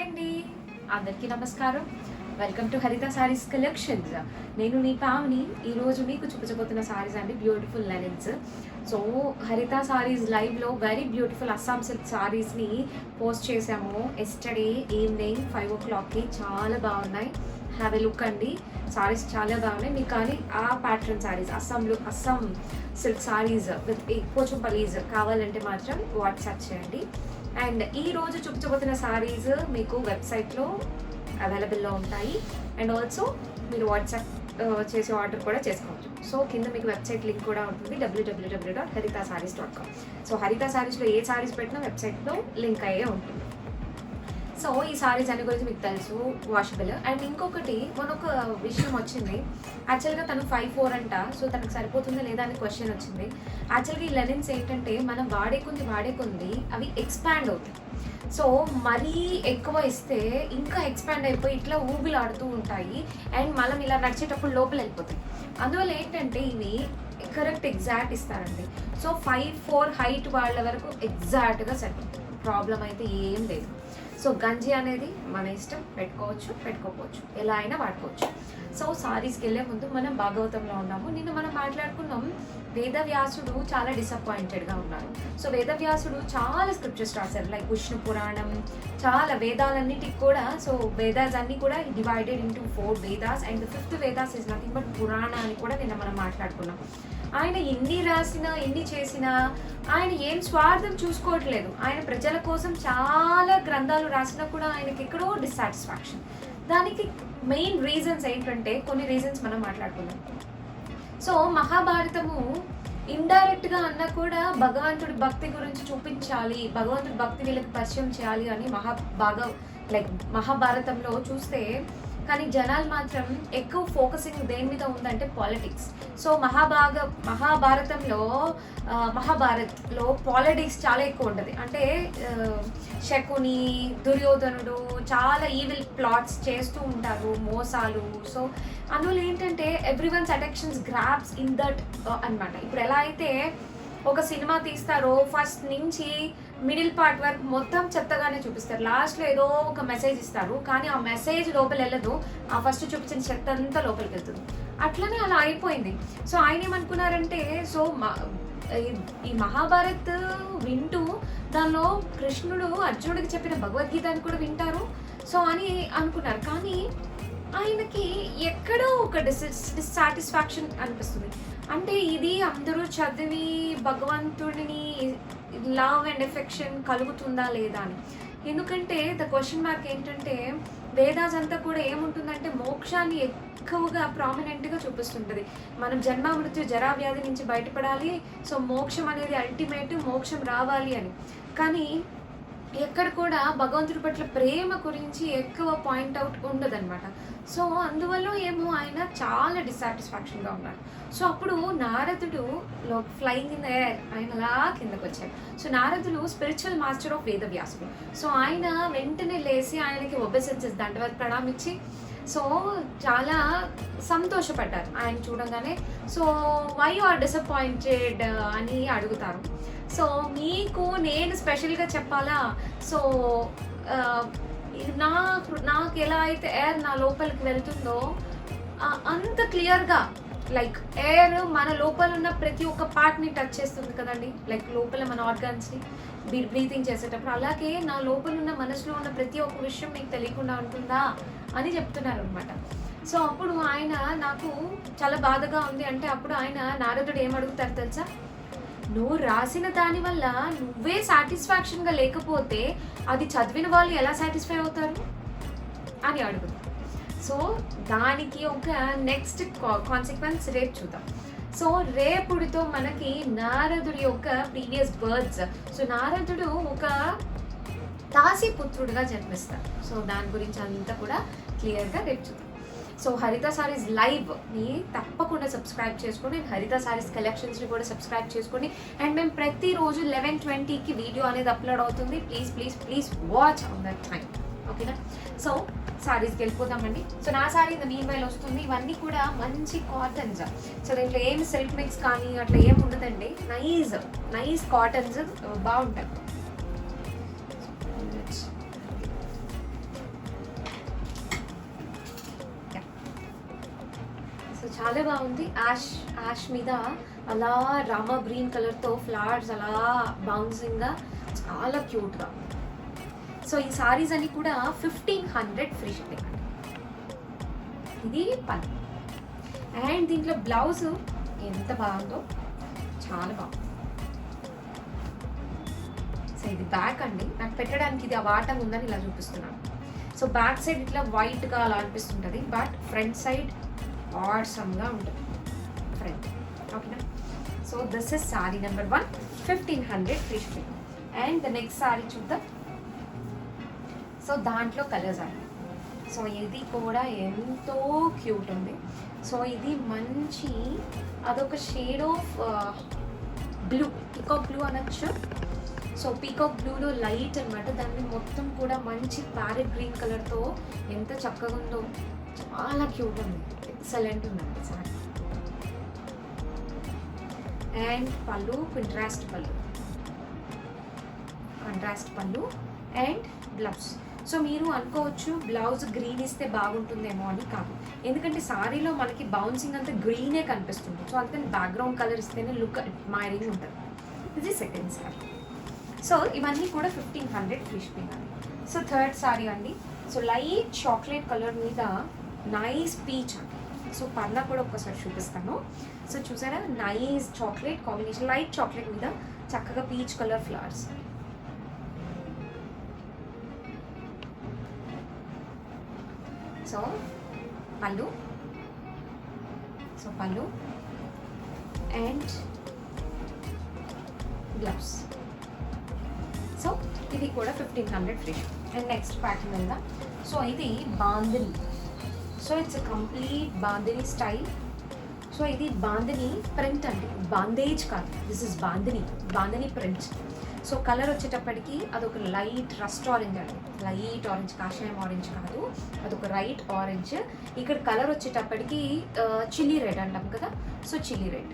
Hi అండి, అందరికీ నమస్కారం. వెల్కమ్ టు హరిత సారీస్ కలెక్షన్స్. నేను నీ పావని. ఈరోజు మీకు చూపించబోతున్న సారీస్ అండి beautiful linens. So Haritha sarees లైవ్లో వెరీ బ్యూటిఫుల్ అస్సాం సిల్క్ సారీస్ని పోస్ట్ చేశాము ఎస్టర్డే ఈవినింగ్ 5 o'clockకి. చాలా బాగున్నాయి, హ్యావ్ ఎ లుక్ అండి. సారీస్ చాలా బాగున్నాయి. మీకు కానీ ఆ pattern sarees Assam silk sarees with Pochampallys కావాలంటే మాత్రం వాట్సాప్ చేయండి. అండ్ ఈరోజు చూపించబోతున్న సారీస్ మీకు వెబ్సైట్లో అవైలబుల్లో ఉంటాయి. అండ్ ఆల్సో మీరు వాట్సాప్ చేసి ఆర్డర్ కూడా చేసుకోవచ్చు. సో కింద మీకు వెబ్సైట్ లింక్ కూడా ఉంటుంది, www.haritasarees.com. సో హరిత సారీస్లో ఏ సారీస్ పెట్టినా వెబ్సైట్లో లింక్ అయ్యే ఉంటుంది. సో ఈ సారీస్ అన్ని గురించి మీకు తెలుసు, వాషబుల్. అండ్ ఇంకొకటి మనొక విషయం వచ్చింది. యాక్చువల్గా తను 5'4" అంట. సో తనకు సరిపోతుందా లేదా అని క్వశ్చన్ వచ్చింది. యాక్చువల్గా ఈ లెనిన్స్ ఏంటంటే మనం వాడే కొంది అవి ఎక్స్పాండ్ అవుతాయి. సో మరీ ఎక్కువ ఇస్తే ఇంకా ఎక్స్పాండ్ అయిపోయి ఇట్లా ఊగులాడుతూ ఉంటాయి. అండ్ మనం ఇలా నడిచేటప్పుడు లోపల వెళ్ళిపోతాయి. అందువల్ల ఏంటంటే ఇవి కరెక్ట్ ఎగ్జాక్ట్ ఇస్తారండి. సో 5'4" హైట్ వాళ్ళ వరకు ఎగ్జాక్ట్గా సరిపోతుంది. ప్రాబ్లం అయితే ఏం లేదు. సో గంజి అనేది మన ఇష్టం, పెట్టుకోవచ్చు, ఎలా అయినా వాడుకోవచ్చు. సో సారీస్కి వెళ్ళే ముందు మనం భాగవతంలో ఉన్నాము. నిన్న మనం మాట్లాడుకున్నాం వేదవ్యాసుడు చాలా డిసప్పాయింటెడ్గా ఉన్నారు. సో వేదవ్యాసుడు చాలా స్క్రిప్చర్స్ రాశారు, లైక్ విష్ణు పురాణం, చాలా వేదాలన్నిటికి కూడా. సో వేదాస్ అన్ని కూడా divided into 4 Vedas. And 5th Vedas is nothing but పురాణ అని కూడా నిన్న మనం మాట్లాడుకున్నాం. ఆయన ఎన్ని రాసినా ఎన్ని చేసినా ఆయన ఏం స్వార్థం చూసుకోవట్లేదు. ఆయన ప్రజల కోసం చాలా గ్రంథాలు రాసినా కూడా ఆయనకి ఎక్కడో డిస్సాటిస్ఫాక్షన్. దానికి మెయిన్ రీజన్స్ ఏంటంటే కొన్ని రీజన్స్ మనం మాట్లాడుకున్నాం. సో మహాభారతము ఇండైరెక్ట్గా అన్నా కూడా భగవంతుడి భక్తి గురించి చూపించాలి, భగవంతుడి భక్తి వీళ్ళకి పరిచయం చేయాలి అని మహాభారతంలో చూస్తే, కానీ జనాలు మాత్రం ఎక్కువ ఫోకసింగ్ దేని మీద ఉందంటే పాలిటిక్స్. సో మహాభారత్లో పాలిటిక్స్ చాలా ఎక్కువ ఉంటుంది. అంటే శకుని, దుర్యోధనుడు చాలా ఈవిల్ ప్లాట్స్ చేస్తూ ఉంటారు, మోసాలు. సో అందువల్ల ఏంటంటే everyone's attentions grabs in that అన్నమాట. ఇప్పుడు ఎలా అయితే ఒక సినిమా తీస్తారో ఫస్ట్ నుంచి మిడిల్ పార్ట్ వరకు మొత్తం చెత్తగానే చూపిస్తారు, లాస్ట్లో ఏదో ఒక మెసేజ్ ఇస్తారు, కానీ ఆ మెసేజ్ లోపల వెళ్ళదు, ఆ ఫస్ట్ చూపించిన చెత్త అంతా లోపలికి వెళ్తుంది. అట్లనే అలా అయిపోయింది. సో ఆయన ఏమనుకున్నారంటే, సో ఈ మహాభారత్ వింటూ దానిలో కృష్ణుడు అర్జునుడికి చెప్పిన భగవద్గీత అని కూడా వింటారు సో అని అనుకున్నారు. కానీ ఆయనకి ఎక్కడో ఒక డిస్సాటిస్ఫాక్షన్ అనిపిస్తుంది. అంటే ఇది అందరూ చదివి భగవంతుడిని లవ్ అండ్ ఎఫెక్షన్ కలుగుతుందా లేదా అని. ఎందుకంటే ద క్వశ్చన్ మార్క్ ఏంటంటే వేదాస్ అంతా కూడా ఏముంటుందంటే మోక్షాన్ని ఎక్కువగా ప్రామినెంట్గా చూపిస్తుంటుంది. మనం జన్మ మృత్యు జరా వ్యాధి నుంచి బయటపడాలి, సో మోక్షం అనేది అల్టిమేట్, మోక్షం రావాలి అని. కానీ ఎక్కడ కూడా భగవంతుడి పట్ల ప్రేమ గురించి ఎక్కువ పాయింట్అవుట్ ఉండదన్నమాట. సో అందువల్ల ఏమో ఆయన చాలా డిస్సాటిస్ఫాక్షన్గా ఉన్నారు. సో అప్పుడు నారదుడు ఫ్లయింగ్ ఇన్ ద ఎయిర్, ఆయన అలా కిందకు వచ్చారు. సో నారదుడు స్పిరిచువల్ మాస్టర్ ఆఫ్ వేదవ్యాసుడు. సో ఆయన వెంటనే లేచి ఆయనకి ఒబెసెన్సెస్ దండవత్ ప్రణామించి సో చాలా సంతోషపడ్డారు ఆయన చూడంగానే. So why you are disappointed అని అడుగుతారు. సో మీకు నేను స్పెషల్గా చెప్పాలా, సో నాకు ఎలా అయితే ఎయిర్ నా లోపలికి వెళ్తుందో అంత క్లియర్గా, లైక్ ఎయిర్ మన లోపల ఉన్న ప్రతి ఒక్క పార్ట్ని టచ్ చేస్తుంది కదండి, లైక్ లోపల మన ఆర్గాన్స్ని బ్రీతింగ్ చేసేటప్పుడు, అలాగే నా లోపల ఉన్న మనసులో ఉన్న ప్రతి ఒక్క విషయం మీకు తెలియకుండా ఉంటుందా అని చెప్తున్నారు అనమాట. సో అప్పుడు ఆయన నాకు చాలా బాధగా ఉంది అంటే, అప్పుడు ఆయన నారదుడు ఏమడుగుతారు తెలుసా, నువ్వు రాసిన దానివల్ల నువ్వే సాటిస్ఫాక్షన్గా లేకపోతే అది చదివిన వాళ్ళు ఎలా సాటిస్ఫై అవుతారు అని అడుగుతారు. సో దానికి ఒక నెక్స్ట్ కాన్సిక్వెన్స్ రేపు చూద్దాం. సో రేపుడితో మనకి నారదుడి యొక్క ప్రీవియస్ బర్త్స్. సో నారదుడు ఒక దాసి పుత్రుడిగా జన్మిస్తారు. సో దాని గురించి అంతా కూడా క్లియర్గా రేపు చూద్దాం. సో హరిత సారీస్ లైవ్ని తప్పకుండా సబ్స్క్రైబ్ చేసుకోండి. హరిత సారీస్ కలెక్షన్స్ని కూడా సబ్స్క్రైబ్ చేసుకోండి. అండ్ మేము ప్రతిరోజు 11:20కి వీడియో అనేది అప్లోడ్ అవుతుంది. Please watch on that time, ఓకేనా. సో సారీస్కి వెళ్ళిపోతామండి. సో నా సారీ ఇంత మీన్ వస్తుంది. ఇవన్నీ కూడా మంచి కాటన్స్. సో దీంట్లో ఏం సిల్క్ మిక్స్ కానీ అట్లా ఏం ఉండదండి. నైస్ కాటన్స్ బాగుంటాయి. చాలా బాగుంది. యాష్ మీద అలా రామా గ్రీన్ కలర్తో ఫ్లవర్స్ అలా బౌన్సింగ్గా చాలా క్యూట్గా. సో ఈ సారీస్ అన్ని కూడా 1500 ఫ్రీ షిప్పింగ్ అండి. ఇది పని. అండ్ దీంట్లో బ్లౌజ్ ఎంత బాగుందో, చాలా బాగుంది. సో ఇది బ్యాక్ అండి, నాకు పెట్టడానికి ఇది ఆ వాటం ఉందని ఇలా చూపిస్తున్నాను. సో బ్యాక్ సైడ్ ఇట్లా వైట్గా అలా అనిపిస్తుంటుంది, బట్ ఫ్రంట్ సైడ్ ఆసమ్గా ఉంటుంది ఫ్రంట్. ఓకేనా? So this is sorry number 1, 1500 free shipping. And the next sorry చూద్దాం. సో దాంట్లో కలర్స్ అండి. సో ఇది కూడా ఎంతో క్యూట్ ఉంది. సో ఇది మంచి అదొక shade of blue, peacock blue అనొచ్చు. సో పీకాక్ బ్లూలో లైట్ అనమాట, దాన్ని మొత్తం కూడా మంచి ప్యారెట్ గ్రీన్ కలర్తో ఎంత చక్కగా ఉందో, చాలా క్యూట్ ఉంది, ఎక్సలెంట్ ఉందండి సారీ. అండ్ పళ్ళు కాంట్రాస్ట్ పళ్ళు అండ్ బ్లౌజ్. సో మీరు అనుకోవచ్చు బ్లౌజ్ గ్రీన్ ఇస్తే బాగుంటుందేమో అని. కాదు, ఎందుకంటే సారీలో మనకి బౌన్సింగ్ అంతా గ్రీనే కనిపిస్తుంది. సో అందుకని బ్యాక్గ్రౌండ్ కలర్ ఇస్తేనే లుక్ అడ్మైరింగ్ ఉంటుంది. ఇది సెకండ్ సారీ. సో ఇవన్నీ కూడా 1500 ఫ్రీ షిప్పింగ్ అండి. సో థర్డ్ సారీ అండి. సో లైట్ చాక్లెట్ కలర్ మీద నైస్ పీచ్ అండి. సో పన్నా కూడా ఒక్కసారి చూపిస్తాను. సో చూసారా, nice chocolate combination, light chocolate మీద చక్కగా పీచ్ కలర్ ఫ్లవర్స్. సో పళ్ళు అండ్ బ్లౌజ్. సో ఇది కూడా 1500 ఫ్రీ. అండ్ నెక్స్ట్ ప్యాటర్న్ ఉందా. సో ఇది bandhani. So it's complete bandhani style. So ఇది బాందిని ప్రింట్ అండి, బాందేజ్ కాదు, this is bandhani print. So colour వచ్చేటప్పటికి అదొక లైట్ రస్ట్ ఆరెంజ్ అండి, లైట్ ఆరెంజ్, కాషాయం ఆరెంజ్ కాదు, అదొక లైట్ ఆరెంజ్. ఇక్కడ కలర్ వచ్చేటప్పటికి చిల్లీ రెడ్ అంటాం కదా, సో చిల్లీ రెడ్.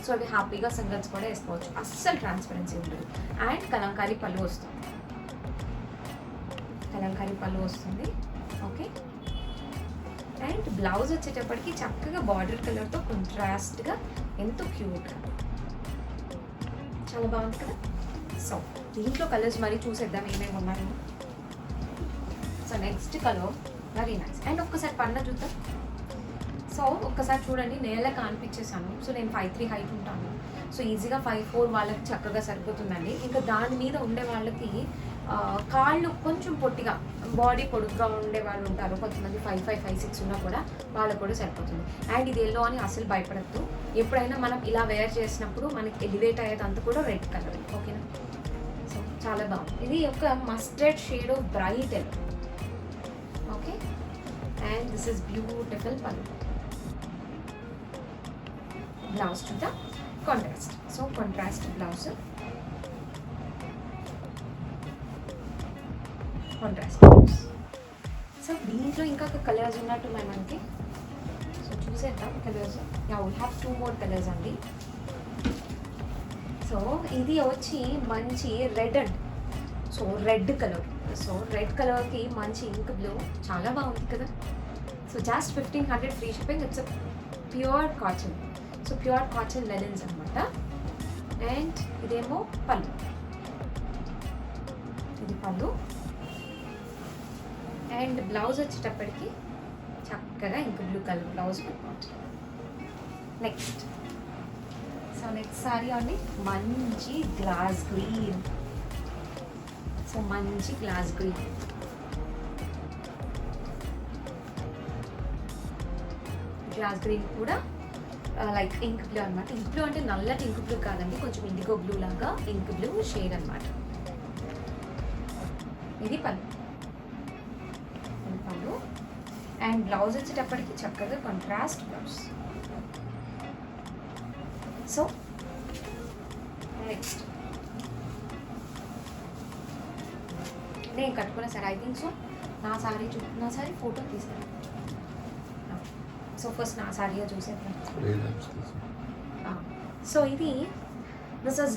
సో అది హ్యాపీగా సింగల్స్ కూడా వేసుకోవచ్చు, అస్సలు ట్రాన్స్పరెన్సీ ఉండదు. అండ్ కలంకారీ పళ్ళు వస్తుంది. ఓకే. అండ్ బ్లౌజ్ వచ్చేటప్పటికి చక్కగా బార్డర్ కలర్తో కాంట్రాస్ట్గా ఎంతో క్యూట్గా, చాలా బాగుంది కదా. సో దీంట్లో కలర్స్ మరి చూసేద్దాం ఏమేమి ఉన్నాయో. So next colour very nice. And ఒక్కసారి పన్న చూద్దాం. సో ఒక్కసారి చూడండి, నేల కానిపించేసాను. సో నేను 5'3" హైట్ ఉంటాను. సో ఈజీగా 5'4" వాళ్ళకి చక్కగా సరిపోతుందండి. ఇంకా దాని మీద ఉండే వాళ్ళకి కాళ్ళు కొంచెం పొట్టిగా, బాడీ పొడుగ్గా ఉండే వాళ్ళు ఉంటారు కొంతమంది, 5'5", 5'6" ఉన్నా కూడా వాళ్ళకు కూడా సరిపోతుంది. అండ్ ఇది ఎల్లో అని అసలు భయపడద్దు. ఎప్పుడైనా మనం ఇలా వేర్ చేసినప్పుడు మనకి ఎలివేట్ అయ్యేదంతా కూడా రెడ్ కలర్. ఓకేనా? సో చాలా బాగుంది. ఇది ఒక mustard shade of bright yellow. Okay. And this is beautiful పళ్ళు. బ్లౌజ్ చూద్దాం. Contrast. So contrast blouse, so దీంట్లో ఇంకా కలర్స్ ఉన్నట్టున్నాయి మనకి. సో చూసేద్దాం colours. Yeah, we have 2 more colours అండి. సో ఇది వచ్చి మంచి రెడ్ అండి. So red colour. So red కలర్కి మంచి ఇంక్ బ్లూ, చాలా బాగుంది కదా. So just 1500 free shipping. It's pure cotton. So pure cotton linens అనమాట. అండ్ ఇదేమో పళ్ళు, ఇది పళ్ళు. అండ్ బ్లౌజ్ వచ్చేటప్పటికి చక్కగా ఇంక బ్లూ కలర్ బ్లౌజ్ పెట్టుకోవచ్చు. నెక్స్ట్ సారీ అండి, మంచి గ్లాస్ గ్రీన్. సో మంచి గ్లాస్ గ్రీన్. కూడా లైక్ ఇంక్ బ్లూ అనమాట. ఇంక్ బ్లూ అంటే నల్లటి ఇంక్ బ్లూ కాదండి, కొంచెం ఇండిగో బ్లూ లాగా ఇంక్ బ్లూ షేడ్ అనమాట. ఇది పళ్ళు. అండ్ బ్లౌజ్ వచ్చేటప్పటికి చక్కగా కాంట్రాస్ట్ బ్లౌజ్. సో నెక్స్ట్ నేను కట్టుకున్న సారీ, ఐ థింక్ సో నా సారీ ఫోటో తీస్తాను. సో ఫస్ట్ నా సారీగా చూసేద్దాం. సో ఇది దిస్ ఇస్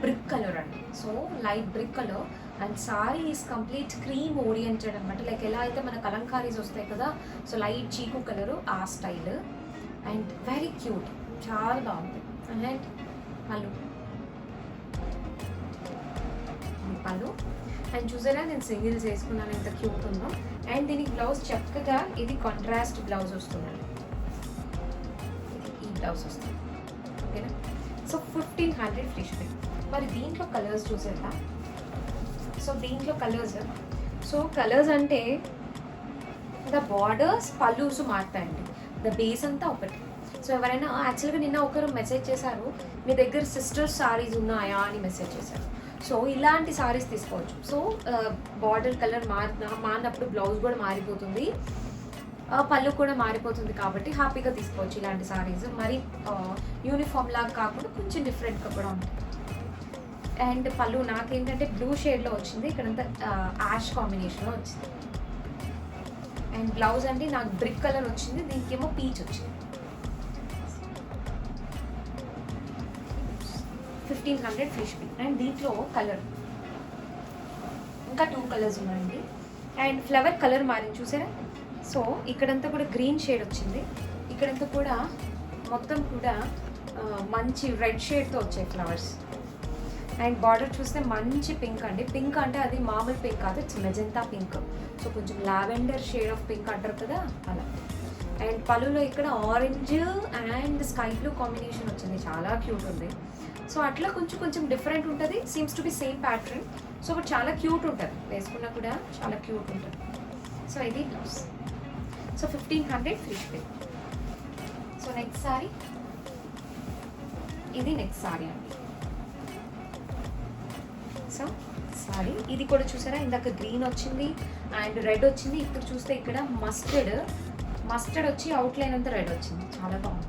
బ్రిక్ కలర్ అండి. So light brick colour and sorry is complete cream oriented అనమాట. లైక్ ఎలా అయితే మన కలంకారీస్ వస్తాయి కదా, సో లైట్ చీకు కలరు ఆ స్టైల్ అండ్ వెరీ క్యూట్, చాలా బాగుంది. అండ్ పళ్ళు అండ్ చూసారా నేను సింగిల్స్ వేసుకున్నాను ఎంత క్యూట్ ఉందో. అండ్ దీనికి బ్లౌజ్ చక్కగా ఇది కాంట్రాస్ట్ బ్లౌజ్ వస్తుందండి, ఈ బ్లౌజ్ వస్తుంది. ఓకేనా, సో 1500 ఫ్రీ షిప్పింగ్. మరి దీంట్లో కలర్స్ చూసేద్దాం. సో దీంట్లో కలర్స్ అంటే ద బార్డర్స్ పల్లూస్ మారుతాయండి, ద బేస్ అంతా ఒకటి. సో ఎవరైనా యాక్చువల్గా నిన్న ఒకరు మెసేజ్ చేశారు, మీ దగ్గర సిస్టర్స్ సారీస్ ఉన్నాయా అని మెసేజ్ చేశారు. సో ఇలాంటి సారీస్ తీసుకోవచ్చు. సో బార్డర్ కలర్ మారినప్పుడు బ్లౌజ్ కూడా మారిపోతుంది, పళ్ళు కూడా మారిపోతుంది, కాబట్టి హ్యాపీగా తీసుకోవచ్చు ఇలాంటి సారీస్. మరి యూనిఫామ్ లాగా కాకుండా కొంచెం డిఫరెంట్గా కూడా ఉంటుంది. అండ్ పళ్ళు నాకేంటంటే బ్లూ షేడ్లో వచ్చింది, ఇక్కడంతా యాష్ కాంబినేషన్లో వచ్చింది. అండ్ బ్లౌజ్ అంటే నాకు బ్రిక్ కలర్ వచ్చింది, దీనికేమో పీచ్ వచ్చింది. 1500 ఫ్రీ షిప్పింగ్. అండ్ దీంట్లో కలర్ ఇంకా 2 కలర్స్ ఉన్నాయండి. అండ్ ఫ్లవర్ కలర్ మారింది చూసారా. సో ఇక్కడంతా కూడా గ్రీన్ షేడ్ వచ్చింది, ఇక్కడంతా కూడా మొత్తం కూడా మంచి రెడ్ షేడ్తో వచ్చాయి ఫ్లవర్స్. అండ్ బార్డర్ చూస్తే మంచి పింక్ అండి. పింక్ అంటే అది మామూలు పింక్ కాదు, ఇట్స్ మెజెంతా పింక్. సో కొంచెం లావెండర్ షేడ్ ఆఫ్ పింక్ అంటారు కదా అలా. అండ్ పళ్ళులో ఇక్కడ orange and sky blue combination వచ్చింది, చాలా క్యూట్ ఉంది. సో అట్లా కొంచెం డిఫరెంట్ ఉంటుంది, seems to be same pattern. So but చాలా క్యూట్ ఉంటుంది, వేసుకున్నా కూడా చాలా క్యూట్ ఉంటుంది. సో ఇది blouse. So 1500 free shipping. So next sorry, ఇది నెక్స్ట్ సారీ అండి. సో సారీ ఇది కూడా చూసారా, ఇందాక గ్రీన్ వచ్చింది అండ్ రెడ్ వచ్చింది, ఇప్పుడు చూస్తే ఇక్కడ మస్టర్డ్ వచ్చి అవుట్లైన్ అంతా రెడ్ వచ్చింది, చాలా బాగుంది.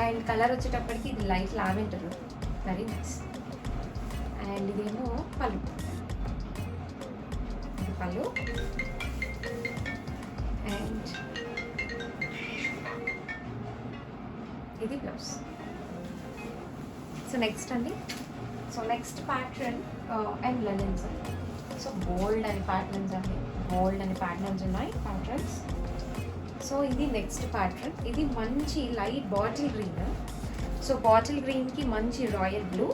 అండ్ కలర్ వచ్చేటప్పటికి ఇది light lavender, very nice. And ఇదేమో పళ్ళు, ఇది పళ్ళు. అండ్ ఇది బ్లౌజ్. సో నెక్స్ట్ అండి, so next pattern and linens. So bold అని ప్యాటర్న్స్ ఉన్నాయి ప్యాటర్న్స్. సో ఇది నెక్స్ట్ ప్యాటర్న్, ఇది మంచి light bottle green. So bottle గ్రీన్కి మంచి రాయల్ బ్లూ.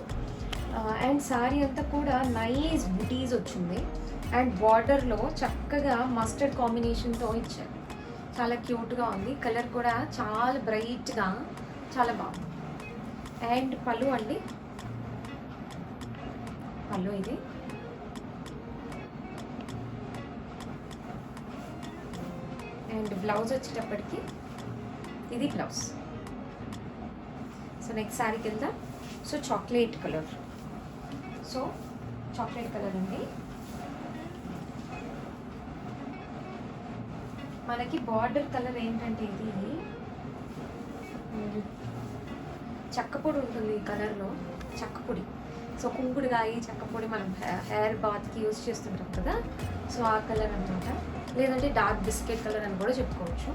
అండ్ సారీ అంతా కూడా నైస్ బుటీస్ వచ్చింది. అండ్ బార్డర్లో చక్కగా మస్టర్డ్ కాంబినేషన్తో ఇచ్చారు, చాలా క్యూట్గా ఉంది. కలర్ కూడా చాలా బ్రైట్గా, చాలా బాగుంది. అండ్ పళ్ళు అండి, పళ్ళు ఇది. అండ్ బ్లౌజ్ వచ్చేటప్పటికి ఇది బ్లౌజ్. సో నెక్స్ట్ శారీకి వెళ్దాం. సో చాక్లెట్ కలర్ అండి. మనకి బార్డర్ కలర్ ఏంటంటే ఇది చెక్కపొడి ఉంటుంది ఈ కలర్లో, చెక్కపొడి. సో కుంకుడుగాయ చెక్కపొడి మనం హెయిర్ బాత్కి యూజ్ చేస్తుంటాం కదా, సో ఆ కలర్ అనమాట. లేదంటే డార్క్ బిస్కెట్ కలర్ అని కూడా చెప్పుకోవచ్చు.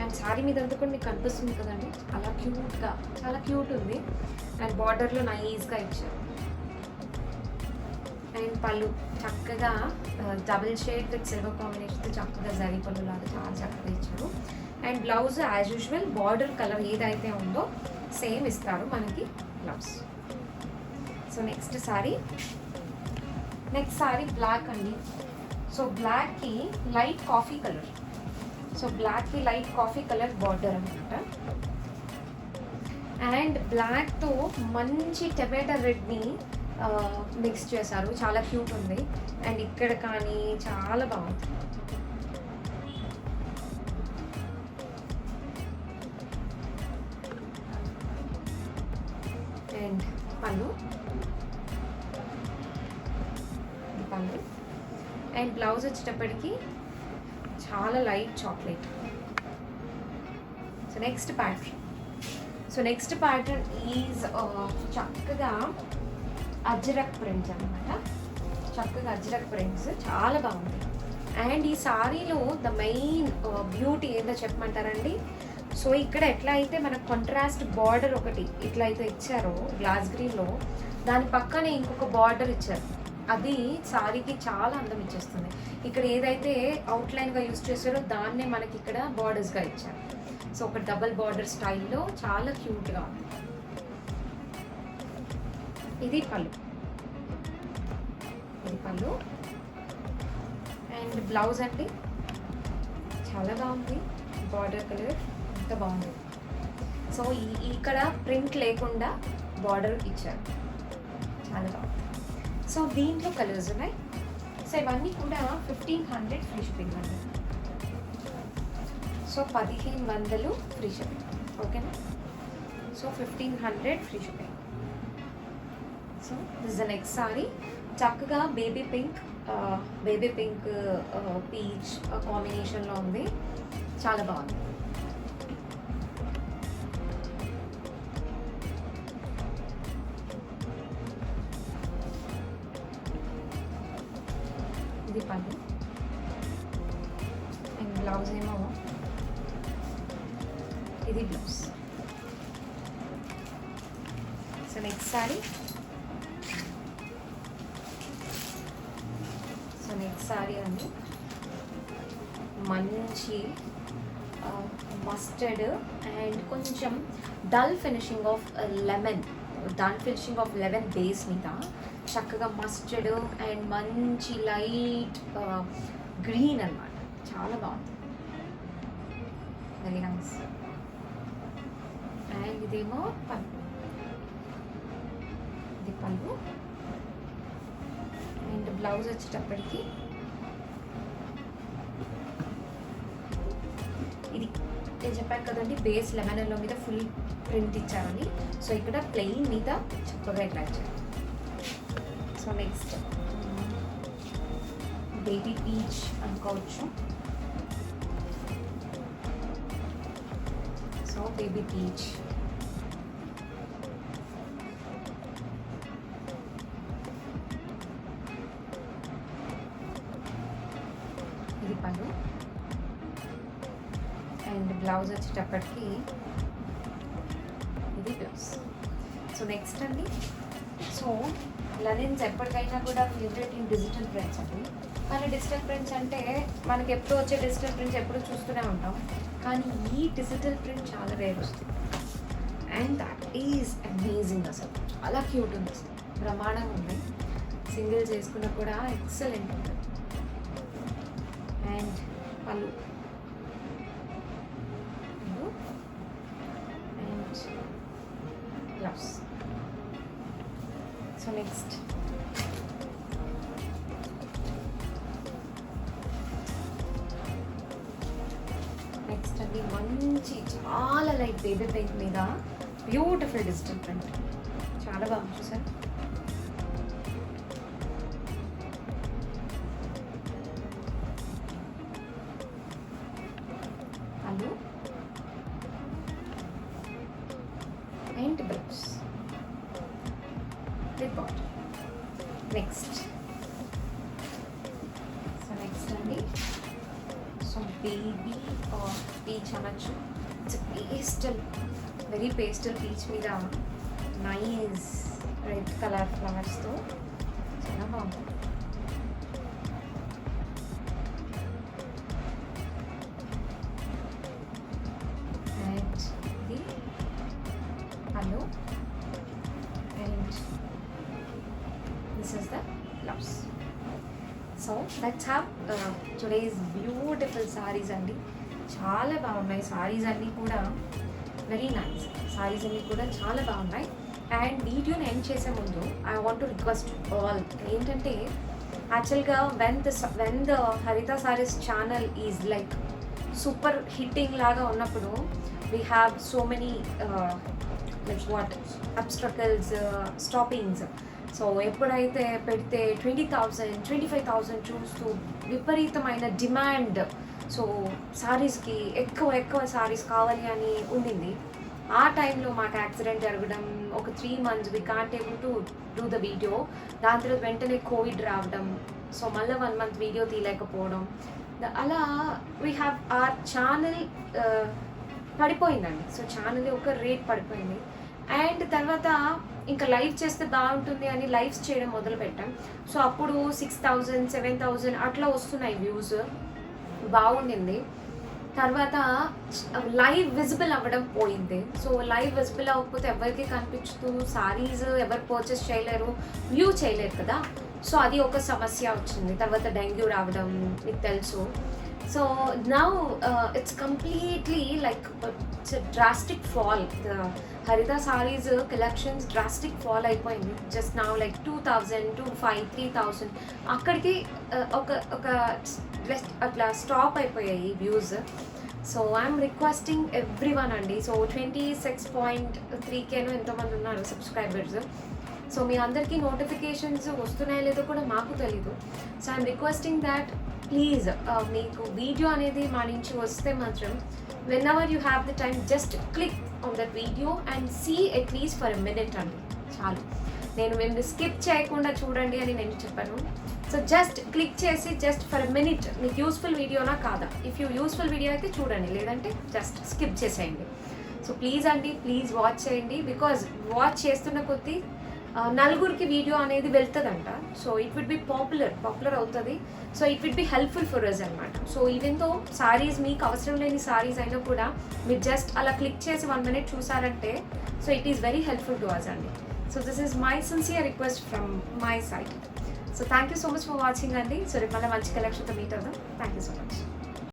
అండ్ శారీ మీద అంతా కూడా మీకు కనిపిస్తుంది కదండి, అలా క్యూట్గా, చాలా క్యూట్ ఉంది. అండ్ బార్డర్లో నైస్గా ఇచ్చారు. అండ్ పళ్ళు చక్కగా డబుల్ షేడ్ విత్ సిల్వర్ కాంబినేషన్తో చక్కగా జరీ పళ్ళు లాగా చాలా చక్కగా ఇచ్చారు. And blouse as usual border colour ఏదైతే ఉందో సేమ్ ఇస్తారు మనకి blouse. So next saree black అండి. సో బ్లాక్కి లైట్ కాఫీ కలర్ బార్డర్ అనమాట. అండ్ బ్లాక్తో మంచి టమాటా రెడ్ని మిక్స్ చేశారు, చాలా క్యూట్ ఉంది. అండ్ ఇక్కడ కానీ చాలా బాగుంది. అండ్ పళ్ళు అండ్ బ్లౌజ్ వచ్చేటప్పటికి చాలా light chocolate. So next pattern is చక్కగా అజ్రక్ ప్రింట్స్ అనమాట. చాలా బాగుంది. అండ్ ఈ సారీలో ద మెయిన్ బ్యూటీ ఏంటో చెప్పమంటారండి. సో ఇక్కడ ఎట్లా అయితే మన కాంట్రాస్ట్ బార్డర్ ఒకటి ఇట్లా అయితే ఇచ్చారో గ్లాస్ గ్రీన్లో, ద దాని పక్కనే ఇంకొక బార్డర్ ఇచ్చారు, అది సారీకి చాలా అందం ఇచ్చేస్తుంది. ఇక్కడ ఏదైతే అవుట్లైన్గా యూజ్ చేశారో దాన్నే మనకి ఇక్కడ బార్డర్స్గా ఇచ్చారు. సో ఒక డబల్ బార్డర్ స్టైల్లో చాలా క్యూట్గా ఉంది. ఇది పళ్ళు, ఇది పళ్ళు. అండ్ బ్లౌజ్ అండి చాలా బాగుంది, బార్డర్ కలర్ ఎంత బాగుంది. సో ఇక్కడ ప్రింట్ లేకుండా బార్డర్ ఇచ్చారు, చాలా బాగుంది. సో దీంట్లో కలర్స్ ఉన్నాయి. సో ఇవన్నీ కూడా 1500 ఫ్రీ షిప్పింగ్ అండి. సో 1500 ఫ్రీ షిప్పింగ్, ఓకేనా. So 1500 free shipping. So this the next sorry, చక్కగా బేబీ పింక్ పీచ్ కాంబినేషన్లో ఉంది, చాలా బాగుంది. ఇది పళ్ళు అండ్ బ్లౌజ్ ఏమో ఇది blouse. So next sorry, next sari అండి మంచి మస్టర్డ్ అండ్ కొంచెం dull finishing of lemon base మీద చక్కగా మస్టర్డ్ అండ్ మంచి లైట్ గ్రీన్ అన్నమాట, చాలా బాగుంది, వెరీ నైస్. అండ్ ఇదేమో పళ్ళు, ఇది పళ్ళు. అండ్ బ్లౌజ్ వచ్చేటప్పటికి ఇది నేను చెప్పాను కదండి, బేస్ లెమన్ ఎల్లో మీద ఫుల్ ప్రింట్ ఇచ్చారని. సో ఇక్కడ ప్లెయిన్ మీద చక్కగా ఇట్లా ఇచ్చారు. సో నెక్స్ట్ బేబీ పీచ్ అనుకోవచ్చు. సో బేబీ పీచ్, ఇది పళ్ళు అండ్ బ్లౌజ్ వచ్చేటప్పటికి ఇది బ్లౌజ్. సో నెక్స్ట్ అండి, సో లెనిన్స్ ఎప్పటికైనా కూడా ఫేవరెట్ ఇన్ డిజిటల్ ప్రింట్స్ అండి. కానీ డిజిటల్ ప్రింట్స్ అంటే మనకి ఎప్పుడు వచ్చే డిజిటల్ ప్రింట్స్ ఎప్పుడు చూస్తూనే ఉంటాం, కానీ ఈ డిజిటల్ ప్రింట్ చాలా రేర్ వస్తుంది. అండ్ దట్ ఈజ్ అమేజింగ్, అసలు చాలా క్యూట్ ఉంది, అసలు బ్రహ్మాండంగా ఉంది. సింగిల్ చేసుకున్నా కూడా ఎక్సలెంట్ ఉంటుంది. అండ్ పళ్ళు అండ్ బ్లౌజ్. సో నెక్స్ట్ అండి మంచి చాలా లైట్ బేబీ పింక్ మీద బ్యూటిఫుల్ డిజిటల్ ప్రింట్, చాలా బాగుంది చూసారు. పళ్ళు and blouse with bottom. Next అండి, సో బేబీ పీచ్ అనొచ్చు. It's pastel, very pastel peach మీద నైస్ రెడ్ కలర్ ఫ్లవర్స్తో చాలా బాగుంది. అండ్ ఇది పళ్ళు and this is the blouse. So let's have today's beautiful saris అండి. చాలా బాగున్నాయి సారీస్ అన్నీ కూడా, వెరీ నైస్ సారీస్ అన్నీ కూడా చాలా బాగున్నాయి. అండ్ వీడియోని ఎండ్ చేసే ముందు I want to request all ఏంటంటే, యాక్చువల్గా when the Haritha sarees channel is like super hitting లాగా ఉన్నప్పుడు we have so many like what obstacles, stoppings. So ఎప్పుడైతే పెడితే 20,000 25,000 చూస్తూ విపరీతమైన డిమాండ్, సో సారీస్కి ఎక్కువ సారీస్ కావాలి అని ఉండింది. ఆ టైంలో మాకు యాక్సిడెంట్ జరగడం, ఒక 3 months we can't able to do the video. దాని తర్వాత వెంటనే కోవిడ్ రావడం, సో మళ్ళీ 1 month వీడియో తీయలేకపోవడం, అలా వీ హ్యావ్ ఆర్ ఛానల్ పడిపోయిందండి. సో ఛానల్ ఒక రేట్ పడిపోయింది. అండ్ తర్వాత ఇంకా లైవ్ చేస్తే బాగుంటుంది అని లైవ్స్ చేయడం మొదలుపెట్టాం. సో అప్పుడు 6,000 7,000 అట్లా వస్తున్నాయి వ్యూస్, బాగుండింది. తర్వాత లైవ్ విజిబుల్ అవ్వడం పోయింది. సో లైవ్ విజిబుల్ అవ్వకపోతే ఎవరికి కనిపించదు, సారీస్ ఎవరు పర్చేస్ చేయలేరు, వ్యూ చేయలేరు కదా. సో అది ఒక సమస్య వచ్చింది. తర్వాత డెంగ్యూ రావడం మీకు తెలుసు. So now it's completely like it's drastic fall. హరిత సారీస్ కలెక్షన్స్ డ్రాస్టిక్ ఫాల్ అయిపోయింది. జస్ట్ నౌ లైక్ 2,000 2,500 3,000 అక్కడికి ఒక అట్లా స్టాప్ అయిపోయాయి views. So I'm requesting every one అండి. సో 26.3K ఎంతోమంది ఉన్నారు సబ్స్క్రైబర్స్. సో మీ అందరికీ నోటిఫికేషన్స్ వస్తున్నాయో లేదో కూడా మాకు తెలీదు. So I'm requesting that please మీకు వీడియో అనేది మా నుంచి వస్తే మాత్రం whenever you have the time just click on that video and see at least for a minute అండి, చాలు. నేను మేము స్కిప్ చేయకుండా చూడండి అని నేను చెప్పాను. సో జస్ట్ క్లిక్ చేసి జస్ట్ ఫర్ ఎ మినిట్ మీకు యూస్ఫుల్ వీడియోనా కాదా, ఇఫ్ యూ యూస్ఫుల్ వీడియో అయితే చూడండి, లేదంటే జస్ట్ స్కిప్ చేసేయండి. సో ప్లీజ్ అండి, ప్లీజ్ వాచ్ చేయండి. బికాజ్ వాచ్ చేస్తున్న కొద్దీ నలుగురికి వీడియో అనేది వెళ్తుందంట. So it will be popular అవుతుంది. So it will be helpful for us అనమాట. సో ఈవెన్ తో సారీస్ మీకు అవసరం లేని సారీస్ అయినా కూడా మీరు జస్ట్ అలా క్లిక్ చేసి 1 minute చూసారంటే so it is very helpful to us అండి. So this is my sincere request from my side. So thank you so much for watching అండి. సో రేపు మళ్ళీ మంచి కలెక్షన్తో మీట్ అవుదాం. Thank you so much.